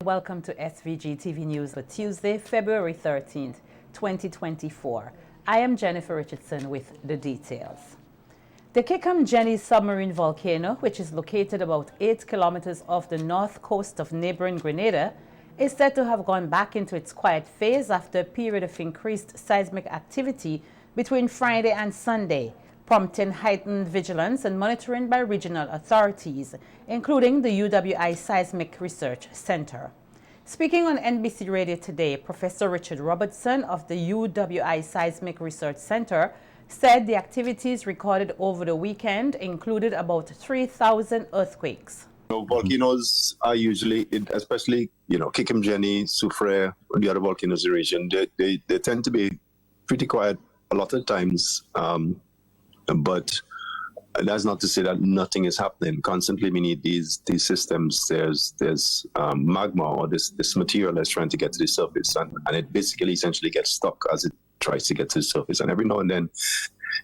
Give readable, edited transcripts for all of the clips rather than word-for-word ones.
Welcome to SVG-TV News for Tuesday, February 13th, 2024. I am Jennifer Richardson with the details. The Kikamjeni submarine volcano, which is located about 8 kilometers off the north coast of neighboring Grenada, is said to have gone back into its quiet phase after a period of increased seismic activity between Friday and Sunday, prompting heightened vigilance and monitoring by regional authorities, including the UWI Seismic Research Center. Speaking on NBC Radio today, Professor Richard Robertson of the UWI Seismic Research Center said the activities recorded over the weekend included about 3,000 earthquakes. Volcanoes are usually, especially, Kikamjeni, Soufrière, the other volcanoes in the region, they tend to be pretty quiet a lot of times. But that's not to say that nothing is happening. Constantly, we need these systems. There's magma or this material that's trying to get to the surface, and it basically essentially gets stuck as it tries to get to the surface. And every now and then,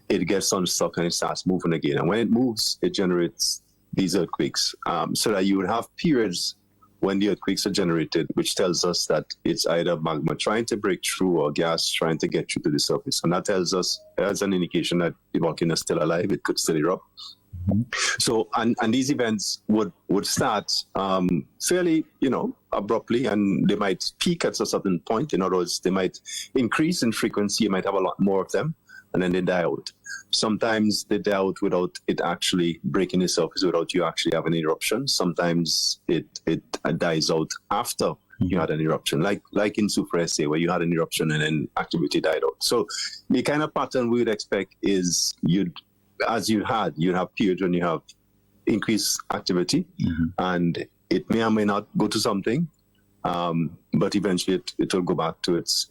it gets unstuck and it starts moving again. And when it moves, it generates these earthquakes. So that you would have periods when the earthquakes are generated, which tells us that it's either magma trying to break through or gas trying to get through to the surface. And that tells us, as an indication that the volcano is still alive, it could still erupt. So, and these events would start fairly, abruptly, and they might peak at a certain point. In other words, they might increase in frequency, you might have a lot more of them, and then they die out. Sometimes they die out without it actually breaking the surface, without you actually having an eruption. Sometimes it dies out after you had an eruption, like in Soufrière, say, where you had an eruption and then activity died out. So the kind of pattern we would expect is you'd have periods when you have increased activity, and it may or may not go to something, but eventually it will go back to its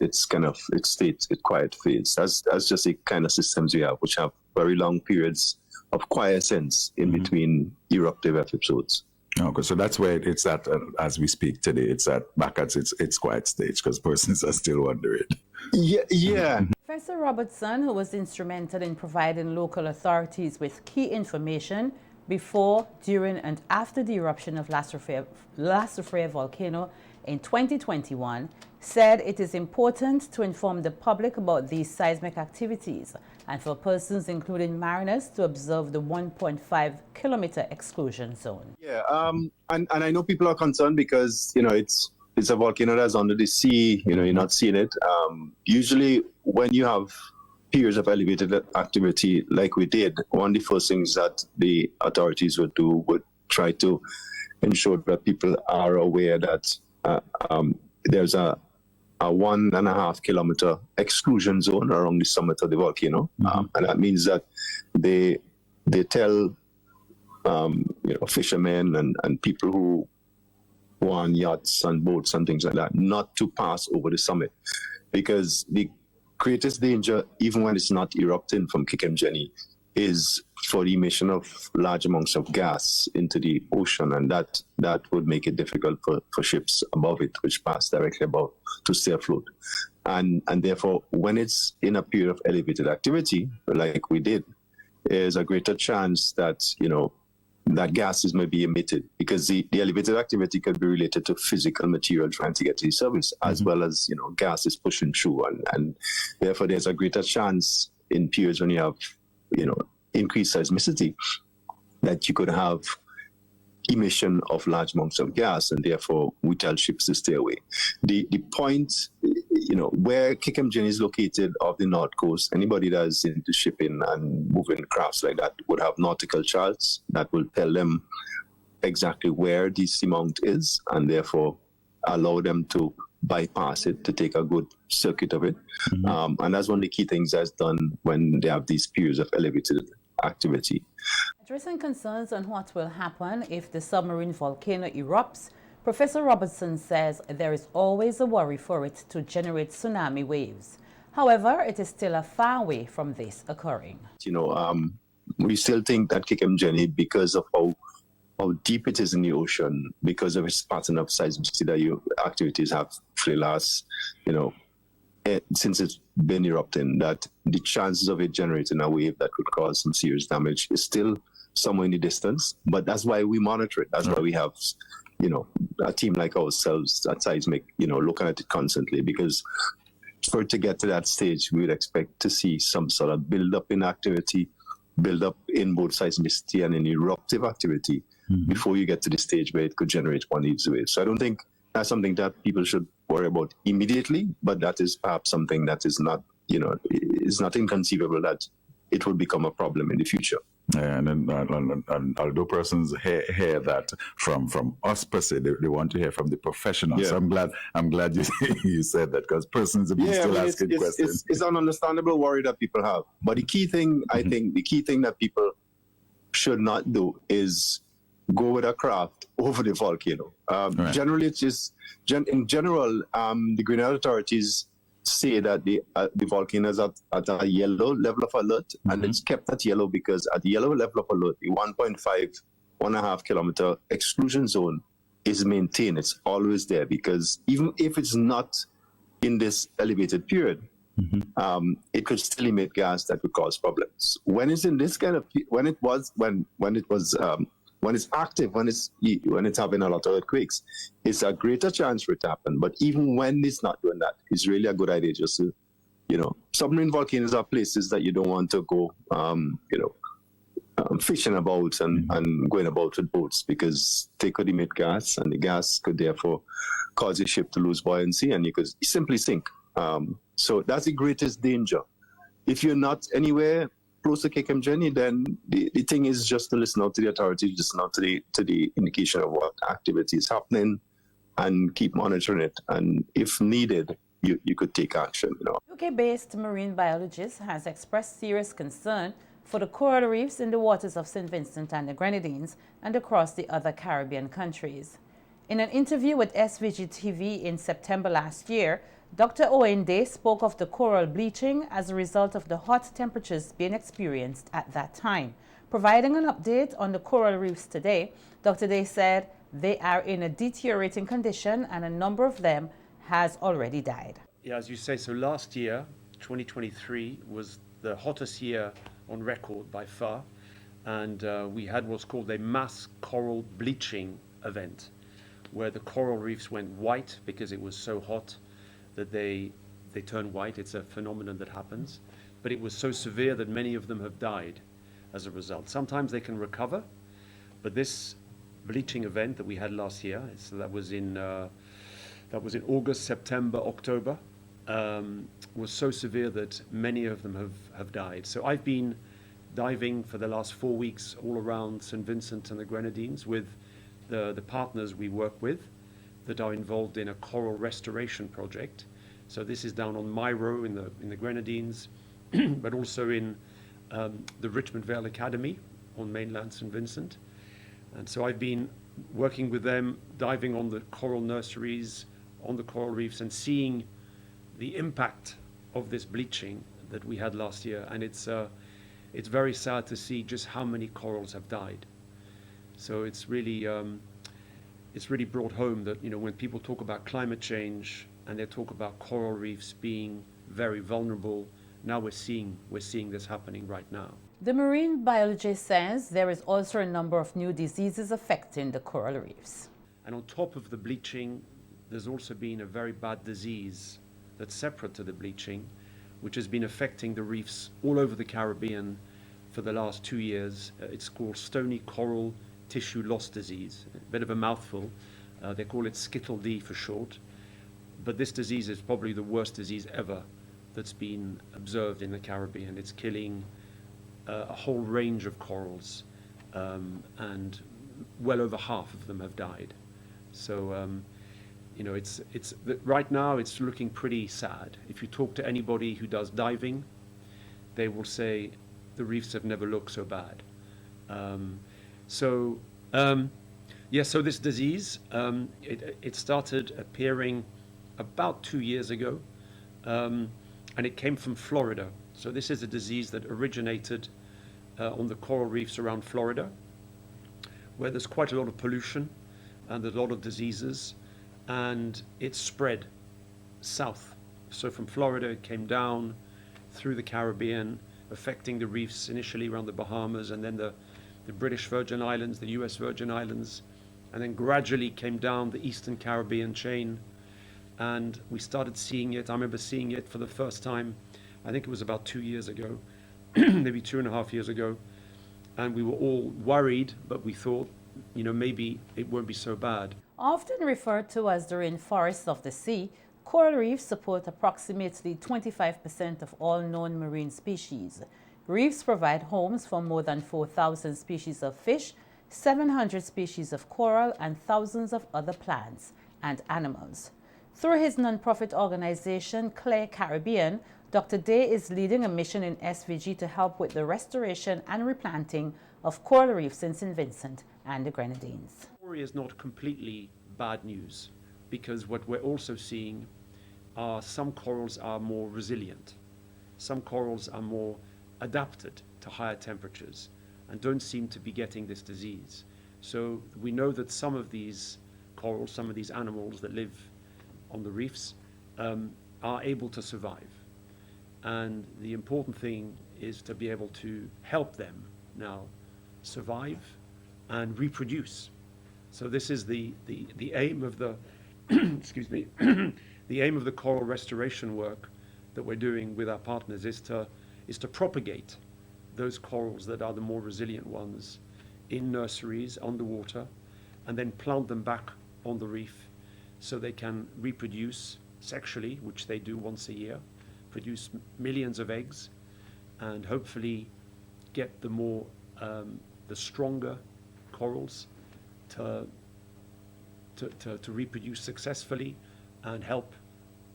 quiet phase. That's just the kind of systems we have, which have very long periods of quiescence in between eruptive episodes. Okay, so that's where it's at as we speak today. It's back at its quiet stage because persons are still wondering. Yeah. Professor Robertson, who was instrumental in providing local authorities with key information before, during, and after the eruption of La Soufrière volcano in 2021, said it is important to inform the public about these seismic activities and for persons, including mariners, to observe the 1.5-kilometer exclusion zone. Yeah, and I know people are concerned because, it's a volcano that's under the sea, you're not seeing it. Usually when you have periods of elevated activity like we did, one of the first things that the authorities would do would try to ensure that people are aware that there's a 1.5-kilometer exclusion zone around the summit of the volcano. And that means that they tell fishermen and people who are on yachts and boats and things like that not to pass over the summit, because the greatest danger, even when it's not erupting from Kikamjeni, is for the emission of large amounts of gas into the ocean, and that would make it difficult for ships above it, which pass directly above, to stay afloat. And therefore, when it's in a period of elevated activity, like we did, there's a greater chance that, that gases may be emitted, because the elevated activity could be related to physical material trying to get to the surface, as well as, gas is pushing through. And therefore, there's a greater chance in periods when you have, increased seismicity, that you could have emission of large amounts of gas, and therefore we tell ships to stay away. The point, where Kikamjeni is located off the north coast, anybody that is into shipping and moving crafts like that would have nautical charts that will tell them exactly where the seamount is, and therefore allow them to bypass it, to take a good circuit of it. And that's one of the key things that's done when they have these periods of elevated activity. Addressing concerns on what will happen if the submarine volcano erupts, Professor Robertson says there is always a worry for it to generate tsunami waves. However, it is still a far way from this occurring. We still think that Kikamjeni, because of how deep it is in the ocean, because of its pattern of seismicity that activities have for the last, since it's been erupting, that the chances of it generating a wave that could cause some serious damage is still somewhere in the distance. But that's why we monitor it. That's why we have a team like ourselves at Seismic, looking at it constantly, because for it to get to that stage, we would expect to see some sort of build up in activity, build up in both seismicity and in eruptive activity before you get to the stage where it could generate one of these waves. So I don't think that's something that people should worry about immediately, but that is perhaps something that is not, is not inconceivable that it will become a problem in the future. And although persons hear that from us per se, they want to hear from the professionals. So I'm glad you said that, because persons have been still asking questions. It's an understandable worry that people have. But the key thing, I think, the key thing that people should not do is go with a craft over the volcano. Right. Generally, it's just in general, the Greenland authorities say that the volcano is at a yellow level of alert, and it's kept at yellow because at the yellow level of alert, the 1.5 kilometer exclusion zone is maintained. It's always there, because even if it's not in this elevated period, it could still emit gas that would cause problems. When it's in this kind of when it's active, when it's having a lot of earthquakes, it's a greater chance for it to happen. But even when it's not doing that, it's really a good idea just to, submarine volcanoes are places that you don't want to go, fishing about and going about with boats, because they could emit gas, and the gas could therefore cause your ship to lose buoyancy, and you could simply sink. So that's the greatest danger. If you're not anywhere close to KKM, then the thing is just to listen out to the authorities, listen out to the indication of what activity is happening, and keep monitoring it. And if needed, you could take action. UK-based marine biologist has expressed serious concern for the coral reefs in the waters of St. Vincent and the Grenadines and across the other Caribbean countries. In an interview with SVG-TV in September last year, Dr. Owen Day spoke of the coral bleaching as a result of the hot temperatures being experienced at that time. Providing an update on the coral reefs today, Dr. Day said they are in a deteriorating condition and a number of them has already died. Yeah, as you say, so last year, 2023, was the hottest year on record by far, and we had what's called a mass coral bleaching event, where the coral reefs went white because it was so hot that they turn white. It's a phenomenon that happens, but it was so severe that many of them have died as a result. Sometimes they can recover, but this bleaching event that we had last year, so that was in August, September, October, was so severe that many of them have died. So I've been diving for the last 4 weeks all around St. Vincent and the Grenadines with the partners we work with that are involved in a coral restoration project. So this is down on Myro in the Grenadines, but also in the Richmond Vale Academy on mainland St. Vincent. And so I've been working with them, diving on the coral nurseries, on the coral reefs, and seeing the impact of this bleaching that we had last year. And it's very sad to see just how many corals have died. So it's really brought home that, when people talk about climate change and they talk about coral reefs being very vulnerable, now we're seeing this happening right now. The marine biologist says there is also a number of new diseases affecting the coral reefs. And on top of the bleaching, there's also been a very bad disease that's separate to the bleaching, which has been affecting the reefs all over the Caribbean for the last 2 years. It's called stony coral tissue loss disease, a bit of a mouthful. They call it Skittle-D for short. But this disease is probably the worst disease ever that's been observed in the Caribbean. It's killing a whole range of corals, and well over half of them have died. So, right now it's looking pretty sad. If you talk to anybody who does diving, they will say the reefs have never looked so bad. So this disease, it started appearing about 2 years ago, and it came from Florida. So this is a disease that originated on the coral reefs around Florida, where there's quite a lot of pollution and there's a lot of diseases, and it spread south. So from Florida, it came down through the Caribbean, affecting the reefs initially around the Bahamas, and then the British Virgin Islands, the US Virgin Islands, and then gradually came down the Eastern Caribbean chain, and we started seeing it. I remember seeing it for the first time, I think it was about 2 years ago, maybe 2.5 years ago, and we were all worried, but we thought, maybe it won't be so bad. Often referred to as the rainforests of the sea, coral reefs support approximately 25% of all known marine species. Reefs provide homes for more than 4,000 species of fish, 700 species of coral, and thousands of other plants and animals. Through his nonprofit organization, Clear Caribbean, Dr. Day is leading a mission in SVG to help with the restoration and replanting of coral reefs in St. Vincent and the Grenadines. The story is not completely bad news, because what we're also seeing are some corals are more resilient. Some corals are more adapted to higher temperatures and don't seem to be getting this disease. So we know that some of these corals, some of these animals that live on the reefs are able to survive. And the important thing is to be able to help them now survive and reproduce. So this is the aim of the excuse me, the aim of the coral restoration work that we're doing with our partners is to propagate those corals that are the more resilient ones in nurseries underwater, and then plant them back on the reef so they can reproduce sexually, which they do once a year, produce millions of eggs, and hopefully get the stronger corals to reproduce successfully and help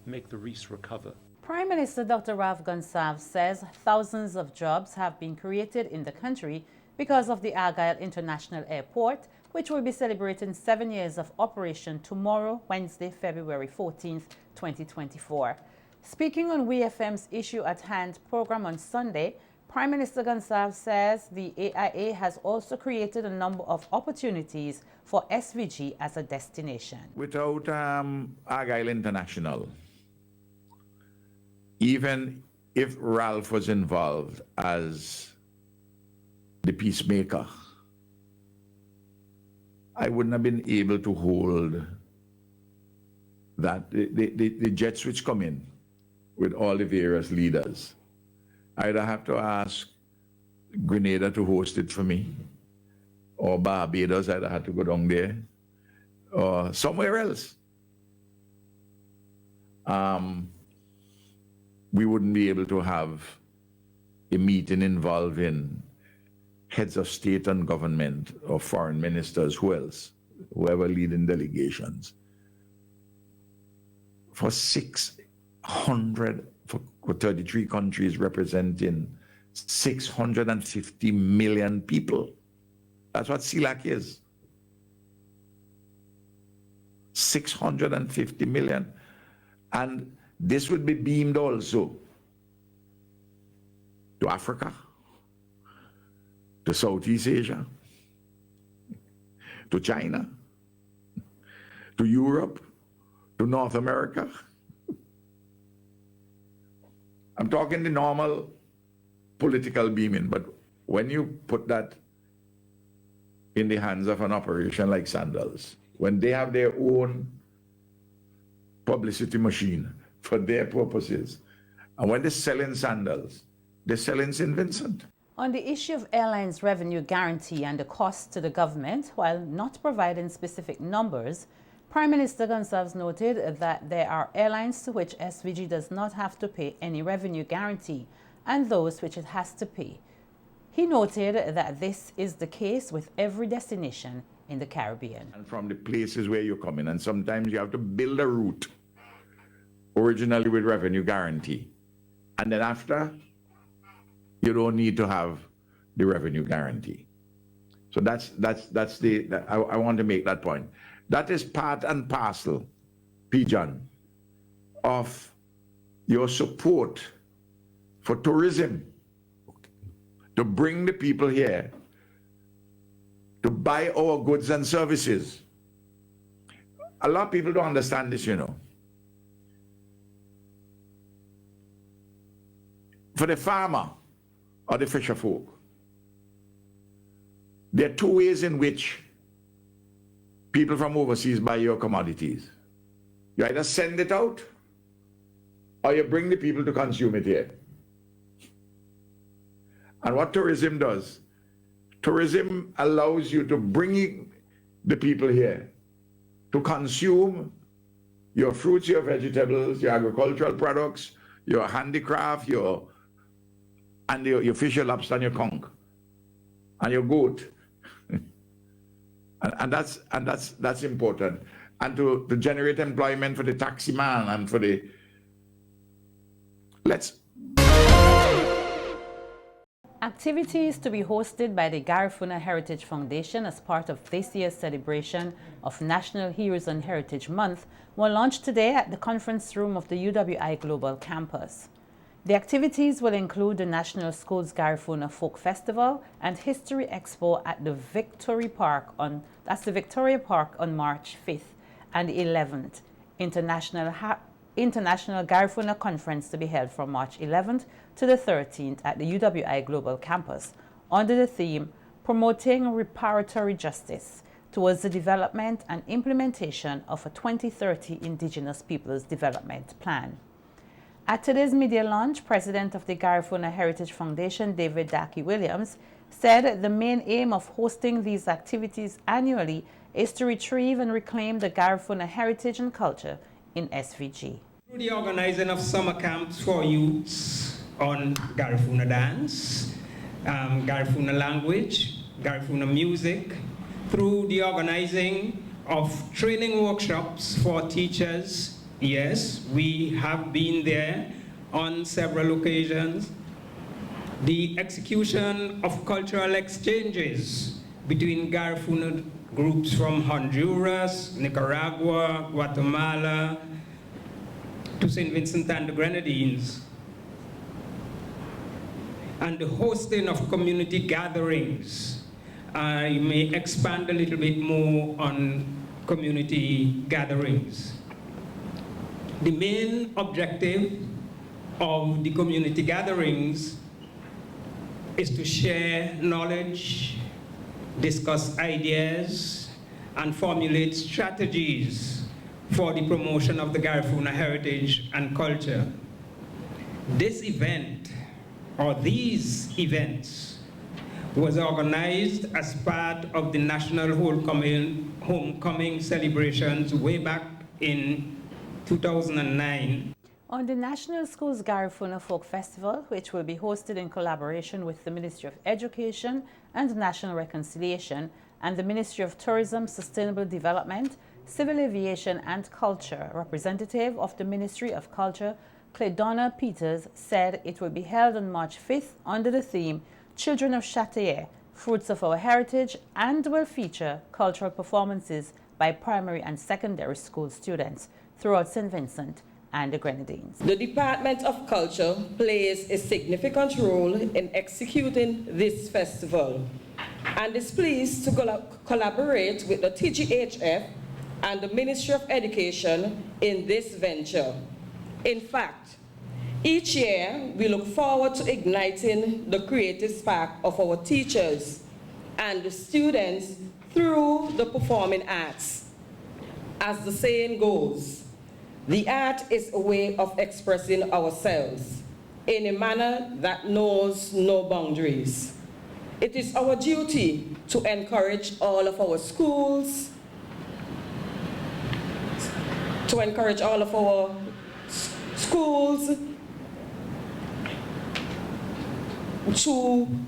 make the reefs recover. Prime Minister Dr. Ralph Gonsalves says thousands of jobs have been created in the country because of the Argyle International Airport, which will be celebrating 7 years of operation tomorrow, Wednesday, February 14th, 2024. Speaking on WeFM's Issue at Hand program on Sunday, Prime Minister Gonsalves says the AIA has also created a number of opportunities for SVG as a destination. Without Argyle International, even if Ralph was involved as the peacemaker, I wouldn't have been able to hold that. The jets which come in with all the various leaders, I'd have to ask Grenada to host it for me, or Barbados, I'd have to go down there, or somewhere else. We wouldn't be able to have a meeting involving heads of state and government or foreign ministers, who else, whoever leading delegations, for 600, for 33 countries representing 650 million people. That's what CELAC is. 650 million. And this would be beamed also to Africa, to Southeast Asia, to China, to Europe, to North America. I'm talking the normal political beaming, but when you put that in the hands of an operation like Sandals, when they have their own publicity machine for their purposes, and when they're selling sandals, they're selling St. Vincent. On the issue of airlines' revenue guarantee and the cost to the government, while not providing specific numbers, Prime Minister Gonsalves noted that there are airlines to which SVG does not have to pay any revenue guarantee and those which it has to pay. He noted that this is the case with every destination in the Caribbean. And from the places where you're coming, and sometimes you have to build a route originally with revenue guarantee, and then after, you don't need to have the revenue guarantee. So I want to make that point. That is part and parcel, P-John, of your support for tourism, to bring the people here, to buy our goods and services. A lot of people don't understand this, you know. For the farmer or the fisher folk, there are two ways in which people from overseas buy your commodities. You either send it out or you bring the people to consume it here. And what tourism does, tourism allows you to bring the people here to consume your fruits, your vegetables, your agricultural products, your handicraft, your fish, your lobster, and your conch, and your goat. and that's important. And to generate employment for the taxi man and for the Activities to be hosted by the Garuna Heritage Foundation as part of this year's celebration of National Heroes and Heritage Month were launched today at the conference room of the UWI Global Campus. The activities will include the National Schools Garuna Folk Festival and History Expo at the Victoria Park on March 5th and 11th, International Garuna Conference to be held from March 11th to the 13th at the UWI Global Campus under the theme Promoting Reparatory Justice towards the Development and Implementation of a 2030 Indigenous Peoples Development Plan. At today's media launch, President of the Garuna Heritage Foundation, David Daki Williams, said the main aim of hosting these activities annually is to retrieve and reclaim the Garuna heritage and culture in SVG. Through the organizing of summer camps for youths on Garuna dance, Garuna language, Garuna music, through the organizing of training workshops for teachers. Yes, we have been there on several occasions. The execution of cultural exchanges between Garuna groups from Honduras, Nicaragua, Guatemala, to St. Vincent and the Grenadines, and the hosting of community gatherings. I may expand a little bit more on community gatherings. The main objective of the community gatherings is to share knowledge, discuss ideas, and formulate strategies for the promotion of the Garuna heritage and culture. This event, or these events, was organized as part of the National Homecoming celebrations way back in 2009. On the National Schools Garuna Folk Festival, which will be hosted in collaboration with the Ministry of Education and National Reconciliation and the Ministry of Tourism, Sustainable Development, Civil Aviation and Culture, representative of the Ministry of Culture, Claydonna Peters, said it will be held on March 5th under the theme Children of Châteauneuf, Fruits of Our Heritage, and will feature cultural performances by primary and secondary school students throughout St. Vincent and the Grenadines. The Department of Culture plays a significant role in executing this festival and is pleased to collaborate with the TGHF and the Ministry of Education in this venture. In fact, each year we look forward to igniting the creative spark of our teachers and the students through the performing arts. As the saying goes, the art is a way of expressing ourselves in a manner that knows no boundaries. It is our duty to encourage all of our schools, to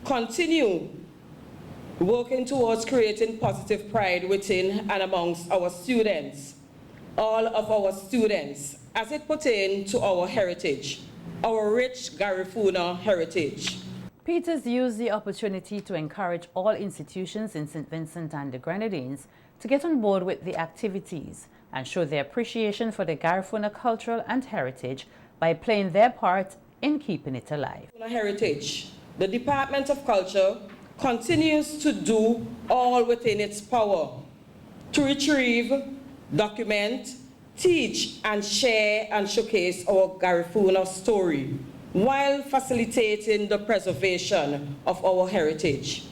continue working towards creating positive pride within and amongst our students, all of our students, as it pertains to our heritage, our rich Garifuna heritage. Peters used the opportunity to encourage all institutions in St. Vincent and the Grenadines to get on board with the activities and show their appreciation for the Garifuna cultural and heritage by playing their part in keeping it alive. Heritage. The Department of Culture continues to do all within its power to retrieve, document, teach, and share and showcase our Garifuna story while facilitating the preservation of our heritage.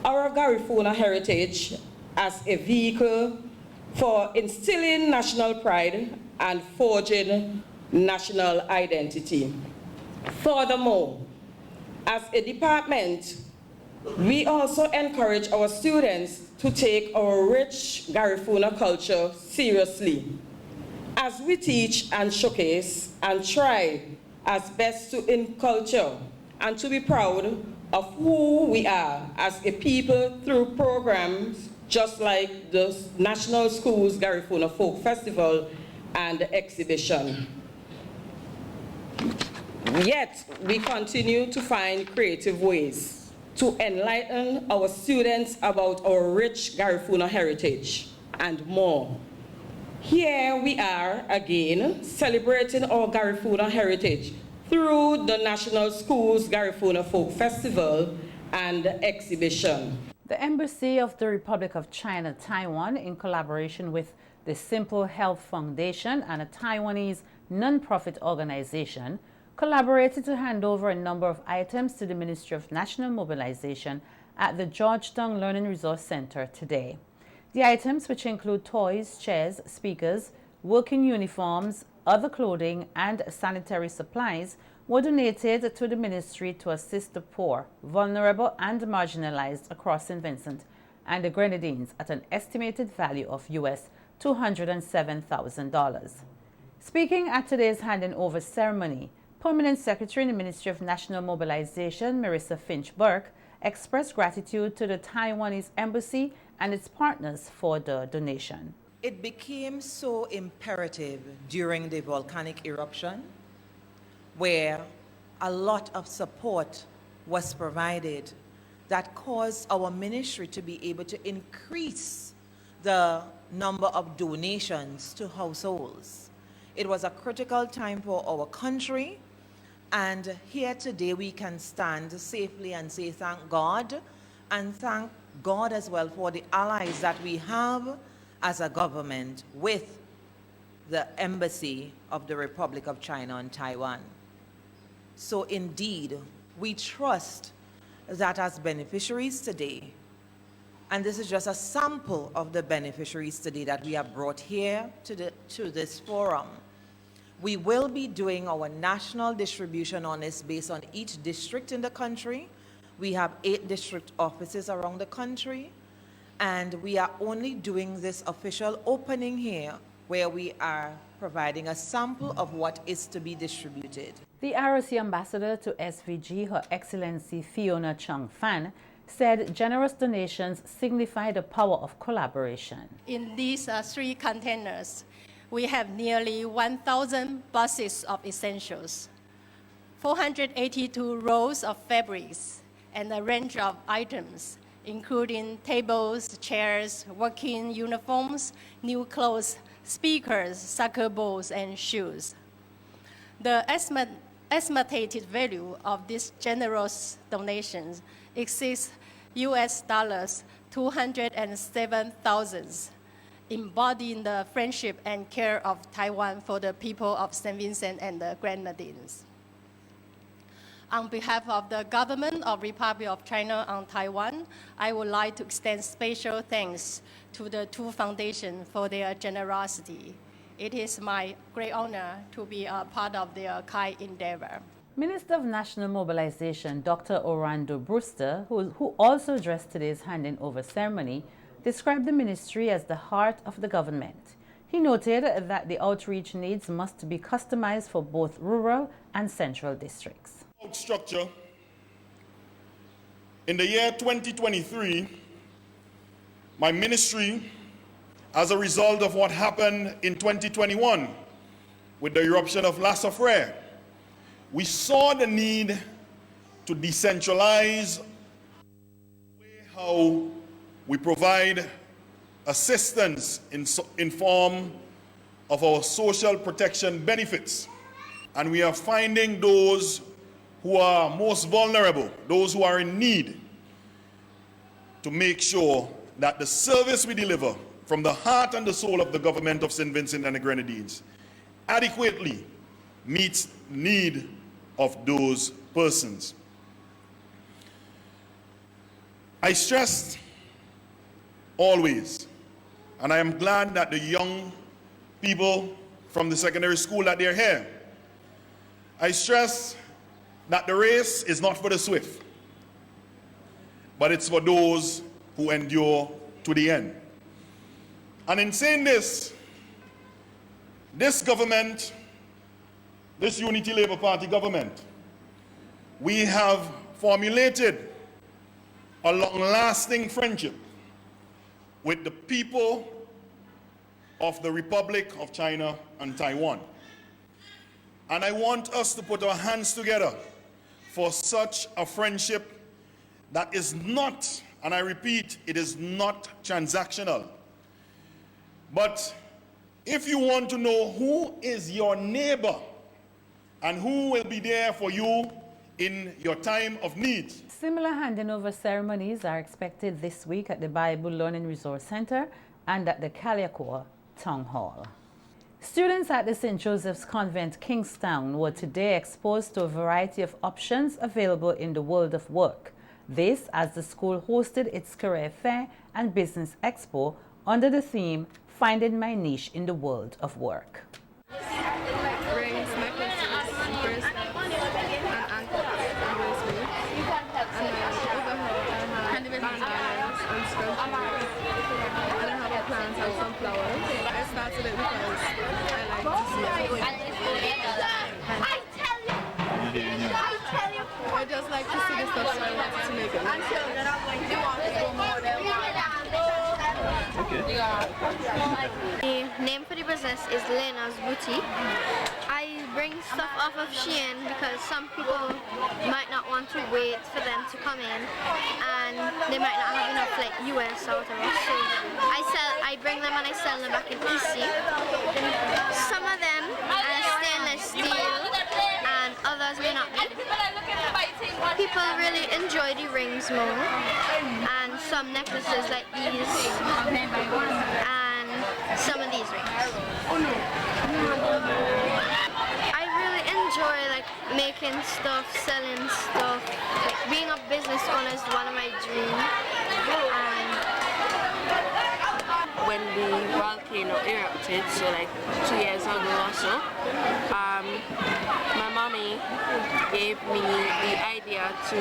Our Garifuna heritage as a vehicle for instilling national pride and forging national identity. Furthermore, as a department, we also encourage our students to take our rich Garifuna culture seriously, as we teach and showcase and try as best to inculture and to be proud of who we are as a people through programs just like the National Schools Garifuna Folk Festival and exhibition. Yet, we continue to find creative ways to enlighten our students about our rich Garifuna heritage and more. Here we are again celebrating our Garifuna heritage through the National Schools Garifuna Folk Festival and exhibition. The Embassy of the Republic of China, Taiwan, in collaboration with the Simple Health Foundation and a Taiwanese non-profit organization, collaborated to hand over a number of items to the Ministry of National Mobilization at the Georgetown Learning Resource Center today. The items, which include toys, chairs, speakers, working uniforms, other clothing, and sanitary supplies, were donated to the ministry to assist the poor, vulnerable, and marginalized across St. Vincent and the Grenadines at an estimated value of US $207,000. Speaking at today's handing over ceremony, Permanent Secretary in the Ministry of National Mobilization, Marissa Finch-Burke, expressed gratitude to the Taiwanese embassy and its partners for the donation. It became so imperative during the volcanic eruption, where a lot of support was provided that caused our ministry to be able to increase the number of donations to households. It was a critical time for our country, and here today we can stand safely and say thank God, and thank God as well for the allies that we have as a government with the Embassy of the Republic of China in Taiwan. So indeed, we trust that as beneficiaries today, and this is just a sample of the beneficiaries today that we have brought here to this forum, we will be doing our national distribution on this based on each district in the country. We have 8 district offices around the country, and we are only doing this official opening here where we are providing a sample of what is to be distributed. The ROC ambassador to SVG, Her Excellency Fiona Chung-Fan, said generous donations signify the power of collaboration. In these 3 containers, we have nearly 1,000 buses of essentials, 482 rolls of fabrics, and a range of items, including tables, chairs, working uniforms, new clothes, speakers, soccer balls, and shoes. The estimated value of these generous donations exceeds US dollars 207,000, embodying the friendship and care of Taiwan for the people of St. Vincent and the Grenadines. On behalf of the government of Republic of China and Taiwan, I would like to extend special thanks to the 2 foundations for their generosity. It is my great honor to be a part of their kind endeavor. Minister of National Mobilization, Dr. Orlando Brewster, who also addressed today's handing over ceremony, described the ministry as the heart of the government. He noted that the outreach needs must be customized for both rural and central districts. Structure. In the year 2023, my ministry, as a result of what happened in 2021 with the eruption of La Soufrière, we saw the need to decentralize how we provide assistance in form of our social protection benefits. And we are finding those who are most vulnerable, those who are in need, to make sure that the service we deliver from the heart and the soul of the government of St. Vincent and the Grenadines adequately meets the need of those persons. I stressed always and I am glad that the young people from the secondary school that they're here. I stress that the race is not for the swift, but it's for those who endure to the end. And in saying this, this government, this Unity Labour Party government, we have formulated a long-lasting friendship with the people of the Republic of China and Taiwan. And I want us to put our hands together for such a friendship that is not, and I repeat, it is not transactional. But if you want to know who is your neighbor and who will be there for you in your time of need. Similar handing over ceremonies are expected this week at the Bible Learning Resource Center and at the Kaliakua Town Hall. Students at the St. Joseph's Convent, Kingstown, were today exposed to a variety of options available in the world of work. This as the school hosted its career fair and business expo under the theme, Finding My Niche in the World of Work. Rings, necklaces, bracelets, and anklets, and bracelets. And then over here I have bandanas and scrunchies. And I have plants and some flowers. I started it because I like to see it. I just like to see the stuff, so I wanted to make it. The name for the business is Lena's Boutique. I bring stuff off of Shein because some people might not want to wait for them to come in and they might not have enough like US or whatever. So I bring them and I sell them back in EC. Some of them are stainless steel and others may not be. People really enjoy the rings more and some necklaces like these and some of these rings. I really enjoy like making stuff, selling stuff. Like being a business owner is one of my dreams. When the volcano erupted, so like 2 years ago or so, my mommy gave me the idea to,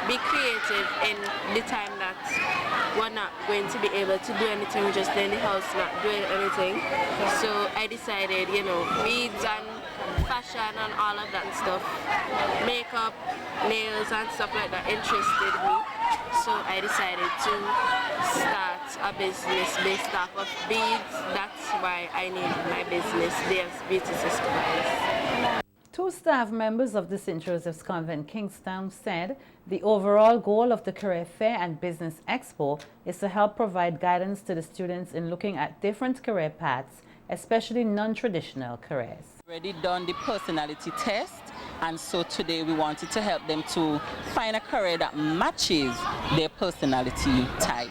be creative in the time that we're not going to be able to do anything, we're just in the house not doing anything. So I decided, beads and fashion and all of that stuff, makeup, nails and stuff like that interested me. So I decided to start a business based off of beads. That's why I named my business There's Beauty Systems. Two staff members of the St. Joseph's Convent, Kingstown, said the overall goal of the Career Fair and Business Expo is to help provide guidance to the students in looking at different career paths, especially non-traditional careers. Already done the personality test, and so today we wanted to help them to find a career that matches their personality type.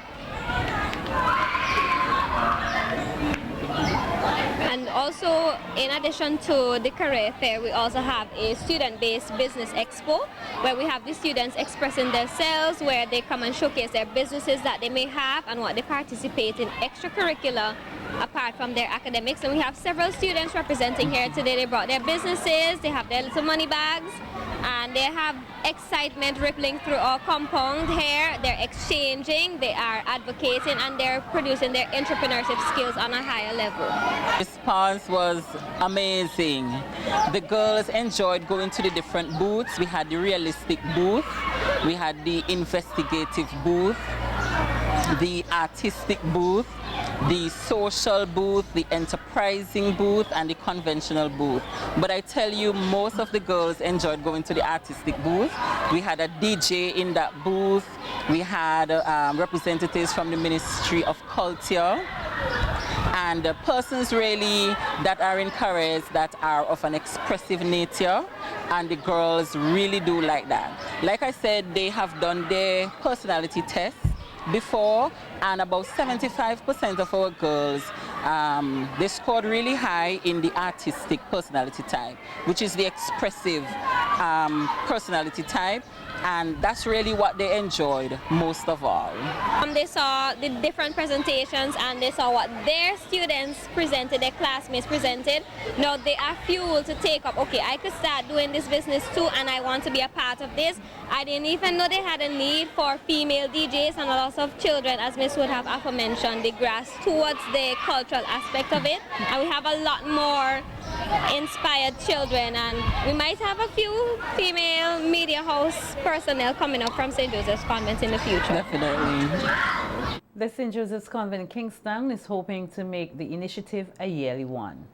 And also, in addition to the career fair, we also have a student-based business expo where we have the students expressing themselves, where they come and showcase their businesses that they may have and what they participate in extracurricular apart from their academics. And we have several students representing here today. They brought their businesses, they have their little money bags, and they have excitement rippling through our compound here. They're exchanging, they are advocating, and they're producing their entrepreneurship skills on a higher level. Response was amazing. The girls enjoyed going to the different booths. We had the realistic booth, we had the investigative booth, the artistic booth, the social booth, the enterprising booth, and the conventional booth. But I tell you, most of the girls enjoyed going to the artistic booth. We had a DJ in that booth. We had representatives from the Ministry of Culture, and persons really that are in careers that are of an expressive nature, and the girls really do like that. Like I said, they have done their personality test before, and about 75% of our girls, they scored really high in the artistic personality type, which is the expressive personality type. And that's really what they enjoyed most of all. They saw the different presentations and they saw what their students presented, their classmates presented. Now they are fueled to take up, okay, I could start doing this business too and I want to be a part of this. I didn't even know they had a need for female DJs, and a lot of children, as Ms. Wood have aforementioned, they grasp towards the cultural aspect of it. And we have a lot more inspired children, and we might have a few female media house personnel coming up from St. Joseph's Convent in the future. Definitely. The St. Joseph's Convent Kingston is hoping to make the initiative a yearly one.